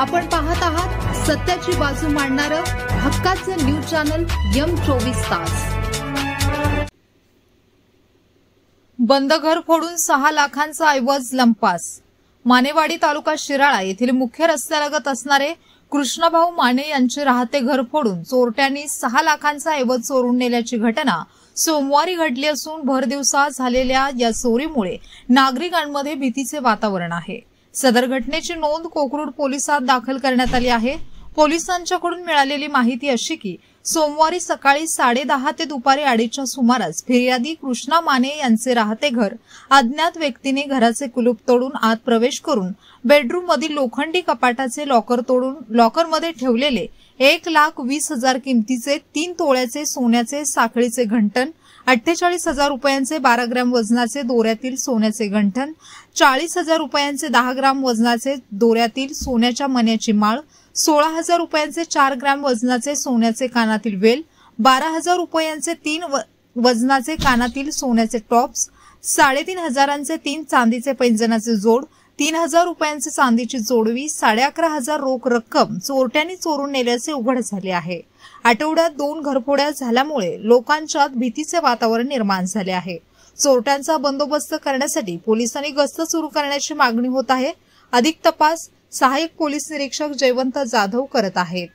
आपण पाहत आहात सत्याची बाजू मांडणारं हक्काचं न्यूज चॅनल M24 तास। बंद घर फोडून 6 लाखांचा ऐवज लंपास। मानेवाडी तालुका शिराळा येथील मुख्य रस्त्यालगत असणारे कृष्णभाऊ माने यांचे राहते घर फोडून चोरट्यांनी 6 लाखांचा ऐवज चोरून नेल्याची घटना सोमवारी घडली असून भर दिवसा झालेल्या या चोरीमुळे नागरिकांमध्ये भीतीचे वातावरण आहे। सदर घटनेची नोंद कोकरूड पोलिसात दाखल करण्यात आली आहे। पोलिसांच्याकडून मिळालेली माहिती अशी की सोमवारी सकाळी 10:30 ते दुपारी 2:30च्या सुमारास फिर्यादी कृष्णा माने यांचे राहते घर अज्ञात व्यक्तीने घराचे कुलूप तोडून आत प्रवेश करून बेडरूम मधील लोखंडी कपाटाचे लॉकर तोडून लॉकरमध्ये ठेवलेले 1,20,000 किमतीचे 3 तोळ्याचे सोन्याचे साखळीचे घंटन, 48,000 रुपयांचे 12 ग्रॅम वजनाचे दोऱ्यातील सोन्याचे घंटन, 40,000 रुपयांचे 10 ग्रॅम वजनाचे दोऱ्यातील सोन्याच्या मण्याची माळ, 16,000 रुपयांचे 4 ग्रॅम वजनाचे सोन्याचे कानातील वेल, 12,000 रुपयांचे 3 वजनाचे कानातील सोन्याचे टॉप्स, 3,500चे 3 चांदीचे पैंजणाचे जोड, 3,000 रुपयांचे चांदीची जोडवी, 11,500 रोख रक्कम चोरट्यांनी चोरून नेल्याचे उघड झाले आहे। आठवड्यात 2 घरफोड्या झाल्यामुळे लोकांच्यात भीतीचे वातावरण निर्माण झाले आहे। चोरट्यांचा बंदोबस्त करण्यासाठी पोलिसांनी गस्त सुरू करण्याची मागणी होत आहे। अधिक तपास सहाय्यक पोलीस निरीक्षक जयवंत जाधव करत आहेत।